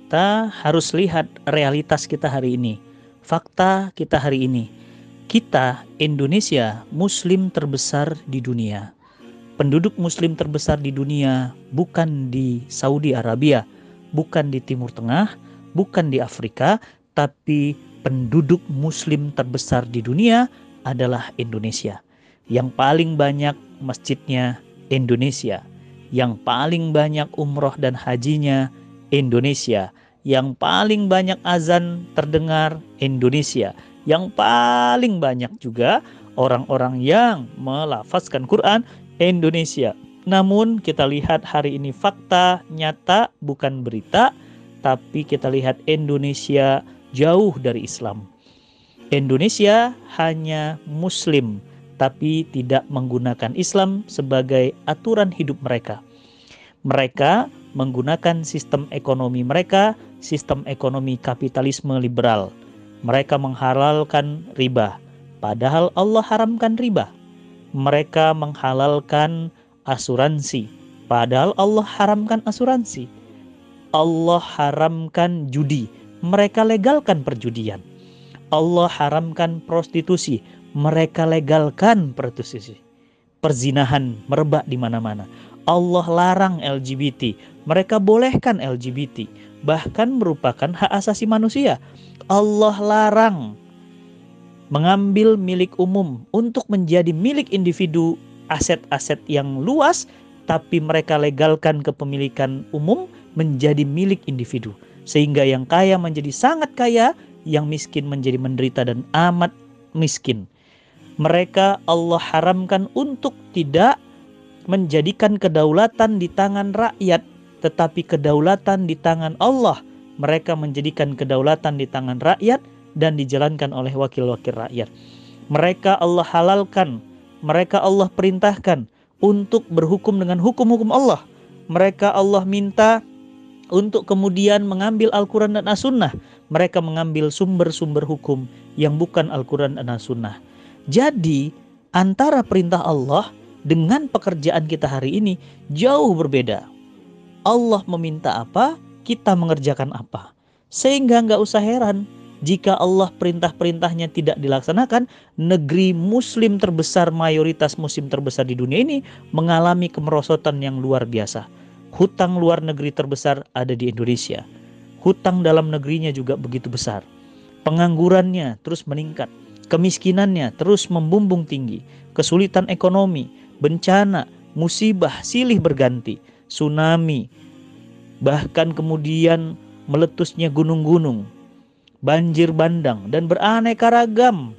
kita harus lihat realitas kita hari ini. Fakta kita hari ini. Kita, Indonesia, Muslim terbesar di dunia. Penduduk Muslim terbesar di dunia bukan di Saudi Arabia, bukan di Timur Tengah, bukan di Afrika, tapi penduduk Muslim terbesar di dunia adalah Indonesia. Yang paling banyak masjidnya Indonesia, yang paling banyak umroh dan hajinya Indonesia, yang paling banyak azan terdengar Indonesia, yang paling banyak juga orang-orang yang melafazkan Quran Indonesia. Namun kita lihat hari ini fakta nyata, bukan berita, tapi kita lihat Indonesia jauh dari Islam. Indonesia hanya Muslim, tapi tidak menggunakan Islam sebagai aturan hidup mereka. Mereka menggunakan sistem ekonomi mereka, sistem ekonomi kapitalisme liberal. Mereka menghalalkan riba, padahal Allah haramkan riba. Mereka menghalalkan asuransi, padahal Allah haramkan asuransi. Allah haramkan judi, mereka legalkan perjudian. Allah haramkan prostitusi, mereka legalkan prostitusi. Perzinahan merebak di mana-mana. Allah larang LGBT, mereka bolehkan LGBT, bahkan merupakan hak asasi manusia. Allah larang mengambil milik umum untuk menjadi milik individu, aset-aset yang luas, tapi mereka legalkan kepemilikan umum menjadi milik individu. Sehingga yang kaya menjadi sangat kaya, yang miskin menjadi menderita dan amat miskin. Mereka Allah haramkan untuk tidak menjadikan kedaulatan di tangan rakyat, tetapi kedaulatan di tangan Allah. Mereka menjadikan kedaulatan di tangan rakyat dan dijalankan oleh wakil-wakil rakyat. Mereka Allah halalkan, mereka Allah perintahkan untuk berhukum dengan hukum-hukum Allah. Mereka Allah minta untuk kemudian mengambil Al-Quran dan As-Sunnah. Mereka mengambil sumber-sumber hukum yang bukan Al-Quran dan As-Sunnah. Jadi antara perintah Allah dengan pekerjaan kita hari ini jauh berbeda. Allah meminta apa, kita mengerjakan apa. Sehingga nggak usah heran jika Allah perintah-perintahnya tidak dilaksanakan, negeri Muslim terbesar, mayoritas Muslim terbesar di dunia ini mengalami kemerosotan yang luar biasa. Hutang luar negeri terbesar ada di Indonesia. Hutang dalam negerinya juga begitu besar. Penganggurannya terus meningkat. Kemiskinannya terus membumbung tinggi. Kesulitan ekonomi, bencana, musibah silih berganti. Tsunami, bahkan kemudian meletusnya gunung-gunung, banjir bandang, dan beraneka ragam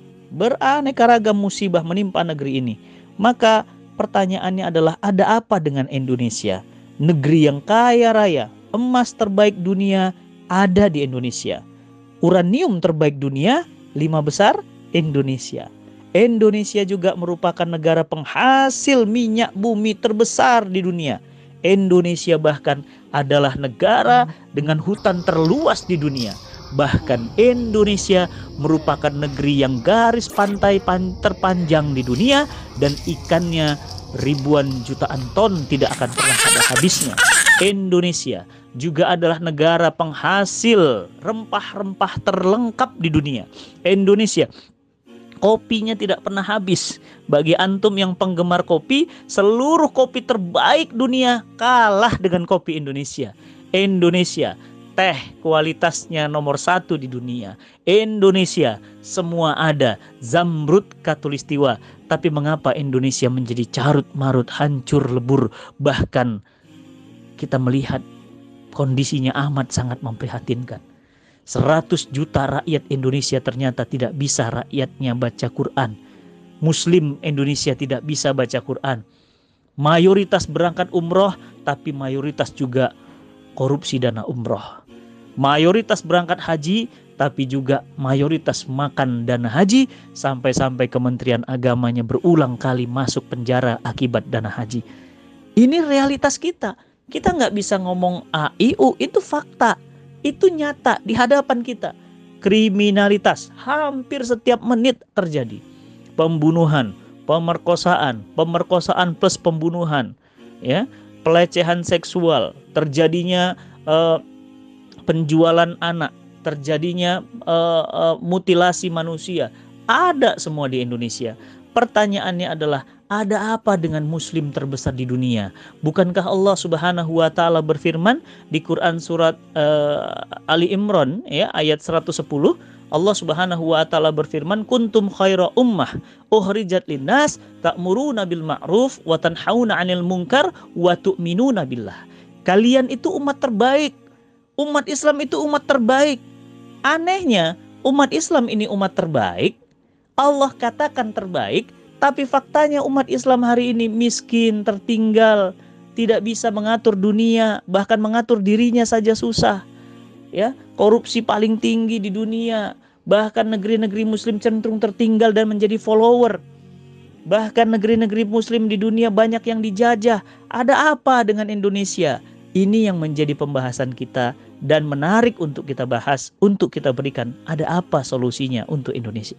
musibah menimpa negeri ini. Maka pertanyaannya adalah, ada apa dengan Indonesia? Negeri yang kaya raya, emas terbaik dunia ada di Indonesia. Uranium terbaik dunia, 5 besar Indonesia. Indonesia juga merupakan negara penghasil minyak bumi terbesar di dunia. Indonesia bahkan adalah negara dengan hutan terluas di dunia. Bahkan Indonesia merupakan negeri yang garis pantai terpanjang di dunia, dan ikannya ribuan jutaan ton tidak akan pernah ada habisnya. Indonesia juga adalah negara penghasil rempah-rempah terlengkap di dunia. Indonesia kopinya tidak pernah habis. Bagi antum yang penggemar kopi, seluruh kopi terbaik dunia kalah dengan kopi Indonesia. Indonesia, teh kualitasnya nomor 1 di dunia. Indonesia, semua ada. Zamrud Katulistiwa. Tapi mengapa Indonesia menjadi carut marut, hancur lebur? Bahkan kita melihat kondisinya amat sangat memprihatinkan. 100 juta rakyat Indonesia ternyata tidak bisa rakyatnya baca Quran. Muslim Indonesia tidak bisa baca Quran. Mayoritas berangkat umroh, tapi mayoritas juga korupsi dana umroh. Mayoritas berangkat haji, tapi juga mayoritas makan dana haji, sampai-sampai Kementerian Agamanya berulang kali masuk penjara akibat dana haji. Ini realitas kita. Kita nggak bisa ngomong AIU, itu fakta. Itu nyata di hadapan kita. Kriminalitas hampir setiap menit terjadi. Pembunuhan, pemerkosaan plus pembunuhan, ya, pelecehan seksual, terjadinya penjualan anak, terjadinya mutilasi manusia, ada semua di Indonesia. Pertanyaannya adalah, ada apa dengan muslim terbesar di dunia? Bukankah Allah Subhanahu wa taala berfirman di Quran surat Ali Imran ya ayat 110, Allah Subhanahu wa taala berfirman, kuntum khaira ummah ukhrijat linnas ta'muruna bil ma'ruf wa tanhauna 'anil munkar wa tu'minuna billah. Kalian itu umat terbaik. Umat Islam itu umat terbaik. Anehnya, umat Islam ini umat terbaik, Allah katakan terbaik, tapi faktanya umat Islam hari ini miskin, tertinggal, tidak bisa mengatur dunia, bahkan mengatur dirinya saja susah. Ya, korupsi paling tinggi di dunia, bahkan negeri-negeri muslim cenderung tertinggal dan menjadi follower. Bahkan negeri-negeri muslim di dunia banyak yang dijajah. Ada apa dengan Indonesia? Ini yang menjadi pembahasan kita dan menarik untuk kita bahas, untuk kita berikan ada apa solusinya untuk Indonesia.